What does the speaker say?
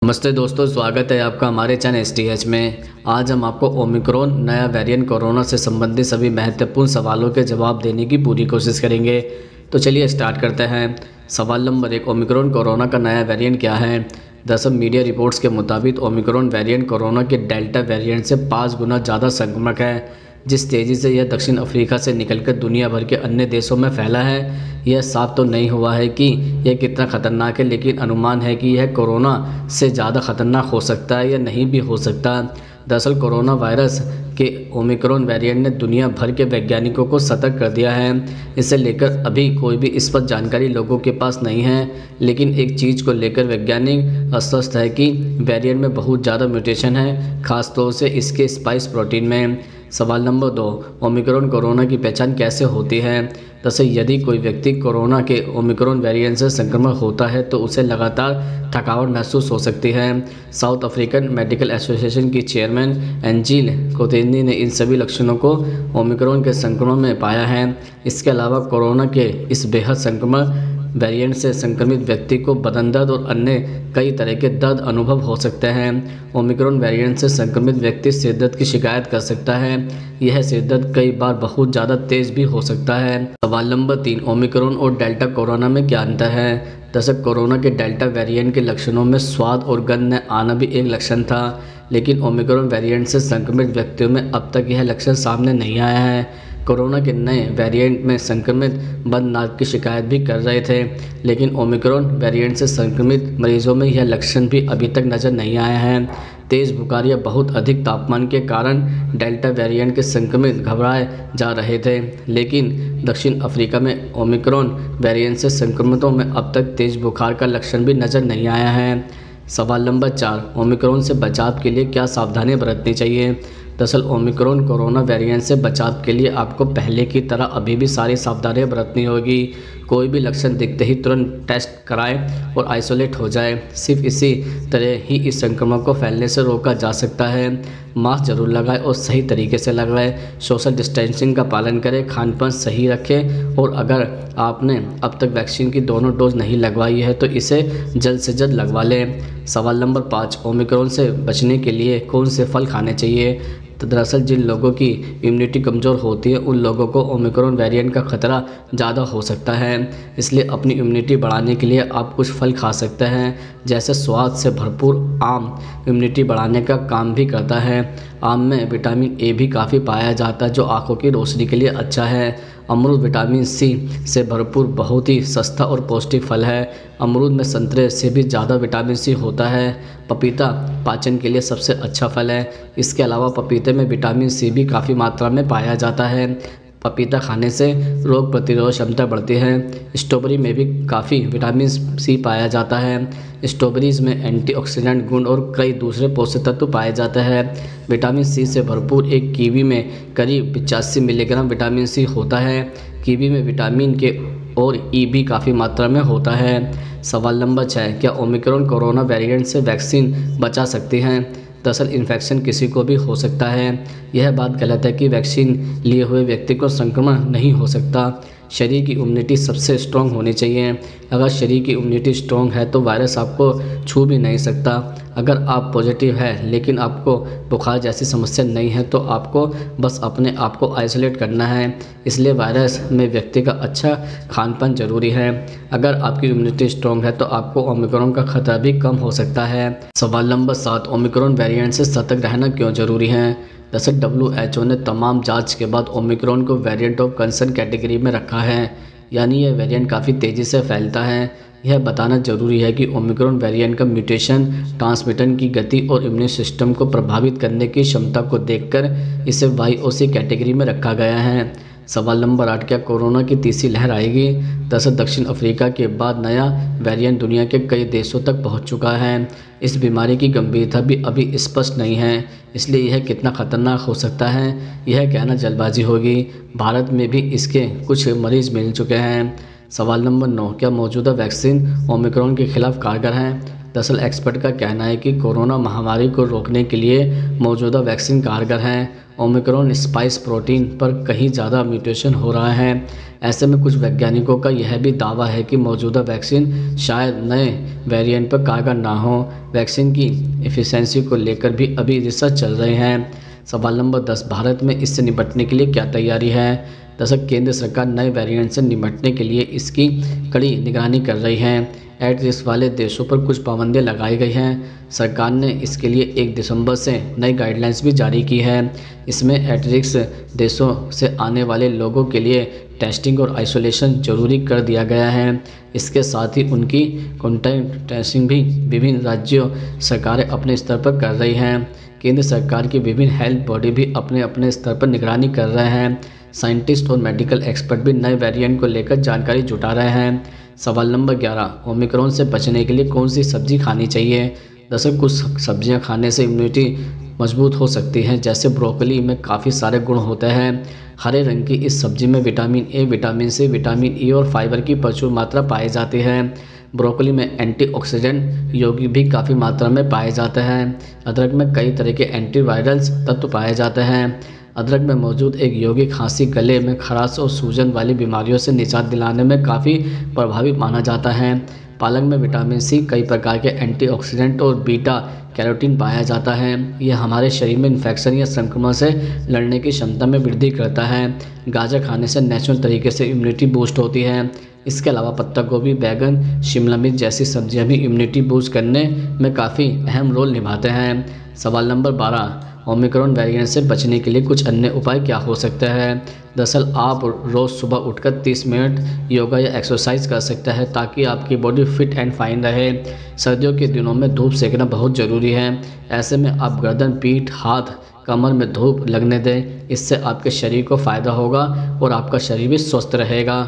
नमस्ते दोस्तों, स्वागत है आपका हमारे चैनल STH में। आज हम आपको ओमिक्रॉन नया वेरिएंट कोरोना से संबंधित सभी महत्वपूर्ण सवालों के जवाब देने की पूरी कोशिश करेंगे। तो चलिए स्टार्ट करते हैं। सवाल नंबर 1, ओमिक्रॉन कोरोना का नया वेरिएंट क्या है? दरअसल मीडिया रिपोर्ट्स के मुताबिक ओमिक्रॉन वेरिएंट कोरोना के डेल्टा वेरिएंट से 5 गुना ज़्यादा संक्रामक है। जिस तेज़ी से यह दक्षिण अफ्रीका से निकलकर दुनिया भर के अन्य देशों में फैला है, यह साफ तो नहीं हुआ है कि यह कितना ख़तरनाक है, लेकिन अनुमान है कि यह कोरोना से ज़्यादा ख़तरनाक हो सकता है या नहीं भी हो सकता। दरअसल कोरोना वायरस के ओमिक्रॉन वेरिएंट ने दुनिया भर के वैज्ञानिकों को सतर्क कर दिया है। इसे लेकर अभी कोई भी स्पष्ट जानकारी लोगों के पास नहीं है, लेकिन एक चीज़ को लेकर वैज्ञानिक आश्वस्त है कि वेरिएंट में बहुत ज़्यादा म्यूटेशन है, खासतौर से इसके स्पाइक प्रोटीन में। सवाल नंबर 2, ओमिक्रॉन कोरोना की पहचान कैसे होती है? दरअसल यदि कोई व्यक्ति कोरोना के ओमिक्रॉन वेरिएंट से संक्रमण होता है तो उसे लगातार थकावट महसूस हो सकती है। साउथ अफ्रीकन मेडिकल एसोसिएशन की चेयरमैन एंजिल कोतेनी ने इन सभी लक्षणों को ओमिक्रॉन के संक्रमण में पाया है। इसके अलावा कोरोना के इस बेहद संक्रमण वेरिएंट से संक्रमित व्यक्ति को बदन दर्द और अन्य कई तरह के दर्द अनुभव हो सकते हैं। ओमिक्रॉन वेरिएंट से संक्रमित व्यक्ति सिर दर्द की शिकायत कर सकता है। यह सिर दर्द कई बार बहुत ज़्यादा तेज़ भी हो सकता है। सवाल नंबर 3, ओमिक्रॉन और डेल्टा कोरोना में क्या अंतर है? दरअसल कोरोना के डेल्टा वेरिएंट के लक्षणों में स्वाद और गंध न आना भी एक लक्षण था, लेकिन ओमिक्रॉन वेरिएंट से संक्रमित व्यक्तियों में अब तक यह लक्षण सामने नहीं आया है। कोरोना के नए वेरिएंट में संक्रमित बंद नाक की शिकायत भी कर रहे थे, लेकिन ओमिक्रॉन वेरिएंट से संक्रमित मरीजों में यह लक्षण भी अभी तक नज़र नहीं आया है। तेज़ बुखार या बहुत अधिक तापमान के कारण डेल्टा वेरिएंट के संक्रमित घबराए जा रहे थे, लेकिन दक्षिण अफ्रीका में ओमिक्रॉन वेरिएंट से संक्रमितों में अब तक तेज़ बुखार का लक्षण भी नज़र नहीं आया है। सवाल नंबर 4, ओमिक्रॉन से बचाव के लिए क्या सावधानियां बरतनी चाहिए? दरअसल ओमिक्रॉन कोरोना वेरिएंट से बचाव के लिए आपको पहले की तरह अभी भी सारी सावधानियां बरतनी होगी। कोई भी लक्षण दिखते ही तुरंत टेस्ट कराएं और आइसोलेट हो जाए। सिर्फ इसी तरह ही इस संक्रमण को फैलने से रोका जा सकता है। मास्क जरूर लगाएं और सही तरीके से लगाएं। सोशल डिस्टेंसिंग का पालन करें, खान पान सही रखें, और अगर आपने अब तक वैक्सीन की दोनों डोज नहीं लगवाई है तो इसे जल्द से जल्द लगवा लें। सवाल नंबर 5, ओमिक्रॉन से बचने के लिए कौन से फल खाने चाहिए? तो दरअसल जिन लोगों की इम्यूनिटी कमज़ोर होती है उन लोगों को ओमिक्रॉन वेरिएंट का ख़तरा ज़्यादा हो सकता है। इसलिए अपनी इम्यूनिटी बढ़ाने के लिए आप कुछ फल खा सकते हैं, जैसे स्वाद से भरपूर आम इम्यूनिटी बढ़ाने का काम भी करता है। आम में विटामिन ए भी काफ़ी पाया जाता है, जो आँखों की रोशनी के लिए अच्छा है। अमरूद विटामिन सी से भरपूर बहुत ही सस्ता और पौष्टिक फल है। अमरूद में संतरे से भी ज़्यादा विटामिन सी होता है। पपीता पाचन के लिए सबसे अच्छा फल है। इसके अलावा पपीते में विटामिन सी भी काफ़ी मात्रा में पाया जाता है। पपीता खाने से रोग प्रतिरोधक क्षमता बढ़ती है। स्ट्रॉबेरी में भी काफ़ी विटामिन सी पाया जाता है। स्ट्रॉबेरीज में एंटीऑक्सीडेंट गुण और कई दूसरे पोषक तत्व पाए जाते हैं। विटामिन सी से भरपूर एक कीवी में करीब 85 मिलीग्राम विटामिन सी होता है। कीवी में विटामिन के और ई भी काफ़ी मात्रा में होता है। सवाल नंबर 6, क्या ओमिक्रॉन कोरोना वेरिएंट से वैक्सीन बचा सकती हैं? दरअसल इन्फेक्शन किसी को भी हो सकता है। यह बात गलत है कि वैक्सीन लिए हुए व्यक्ति को संक्रमण नहीं हो सकता। शरीर की इम्यूनिटी सबसे स्ट्रॉन्ग होनी चाहिए। अगर शरीर की इम्यूनिटी स्ट्रॉन्ग है तो वायरस आपको छू भी नहीं सकता। अगर आप पॉजिटिव है लेकिन आपको बुखार जैसी समस्या नहीं है तो आपको बस अपने आप को आइसोलेट करना है। इसलिए वायरस में व्यक्ति का अच्छा खान पान जरूरी है। अगर आपकी इम्यूनिटी स्ट्रॉन्ग है तो आपको ओमिक्रॉन का खतरा भी कम हो सकता है। सवाल नंबर 7, ओमिक्रॉन वेरिएंट से सतर्क रहना क्यों जरूरी है? दरअसल WHO ने तमाम जांच के बाद ओमिक्रॉन को वेरिएंट ऑफ कंसर्न कैटेगरी में रखा है, यानी यह वेरिएंट काफ़ी तेज़ी से फैलता है। यह बताना जरूरी है कि ओमिक्रॉन वेरिएंट का म्यूटेशन ट्रांसमिशन की गति और इम्यून सिस्टम को प्रभावित करने की क्षमता को देखकर इसे YOC कैटेगरी में रखा गया है। सवाल नंबर 8, क्या कोरोना की तीसरी लहर आएगी? दरअसल दक्षिण अफ्रीका के बाद नया वेरिएंट दुनिया के कई देशों तक पहुंच चुका है। इस बीमारी की गंभीरता भी अभी स्पष्ट नहीं है, इसलिए यह कितना खतरनाक हो सकता है यह कहना जल्दबाजी होगी। भारत में भी इसके कुछ मरीज मिल चुके हैं। सवाल नंबर 9, क्या मौजूदा वैक्सीन ओमिक्रॉन के खिलाफ कारगर हैं? दरअसल एक्सपर्ट का कहना है कि कोरोना महामारी को रोकने के लिए मौजूदा वैक्सीन कारगर हैं ओमिक्रॉन स्पाइस प्रोटीन पर कहीं ज़्यादा म्यूटेशन हो रहा है। ऐसे में कुछ वैज्ञानिकों का यह भी दावा है कि मौजूदा वैक्सीन शायद नए वेरिएंट पर कारगर ना हो। वैक्सीन की एफिशिएंसी को लेकर भी अभी रिसर्च चल रहे हैं। सवाल नंबर 10, भारत में इससे निपटने के लिए क्या तैयारी है? दरअसल केंद्र सरकार नए वेरिएंट से निपटने के लिए इसकी कड़ी निगरानी कर रही है। एट रिस्क वाले देशों पर कुछ पाबंदियाँ लगाई गई हैं। सरकार ने इसके लिए 1 दिसंबर से नई गाइडलाइंस भी जारी की है। इसमें एट रिस्क देशों से आने वाले लोगों के लिए टेस्टिंग और आइसोलेशन जरूरी कर दिया गया है। इसके साथ ही उनकी कॉन्टैक्ट ट्रेसिंग भी विभिन्न राज्यों सरकारें अपने स्तर पर कर रही हैं। केंद्र सरकार की विभिन्न हेल्थ बॉडी भी अपने अपने स्तर पर निगरानी कर रहे हैं। साइंटिस्ट और मेडिकल एक्सपर्ट भी नए वेरिएंट को लेकर जानकारी जुटा रहे हैं। सवाल नंबर 11, ओमिक्रॉन से बचने के लिए कौन सी सब्जी खानी चाहिए? दरअसल कुछ सब्जियां खाने से इम्यूनिटी मजबूत हो सकती है, जैसे ब्रोकली में काफ़ी सारे गुण होते हैं। हरे रंग की इस सब्जी में vitamin A, vitamin C, vitamin E और फाइबर की प्रचुर मात्रा पाई जाती है। ब्रोकली में एंटीऑक्सीडेंट यौगिक भी काफ़ी मात्रा में पाए जाते हैं। अदरक में कई तरह के एंटीवायरल्स तत्व पाए जाते हैं। अदरक में मौजूद एक यौगिक खांसी, गले में खराश और सूजन वाली बीमारियों से निजात दिलाने में काफ़ी प्रभावी माना जाता है। पालक में विटामिन सी, कई प्रकार के एंटीऑक्सीडेंट और बीटा कैरोटीन पाया जाता है। यह हमारे शरीर में इन्फेक्शन या संक्रमण से लड़ने की क्षमता में वृद्धि करता है। गाजर खाने से नेचुरल तरीके से इम्यूनिटी बूस्ट होती है। इसके अलावा पत्ता गोभी, बैगन, शिमला मिर्च जैसी सब्जियां भी इम्यूनिटी बूस्ट करने में काफ़ी अहम रोल निभाते हैं। सवाल नंबर 12, ओमिक्रॉन वेरिएंट से बचने के लिए कुछ अन्य उपाय क्या हो सकते हैं? दरअसल आप रोज़ सुबह उठकर 30 मिनट योगा या एक्सरसाइज कर सकते हैं ताकि आपकी बॉडी फिट एंड फाइन रहे। सर्दियों के दिनों में धूप सेकना बहुत ज़रूरी है। ऐसे में आप गर्दन, पीठ, हाथ, कमर में धूप लगने दें। इससे आपके शरीर को फ़ायदा होगा और आपका शरीर भी स्वस्थ रहेगा।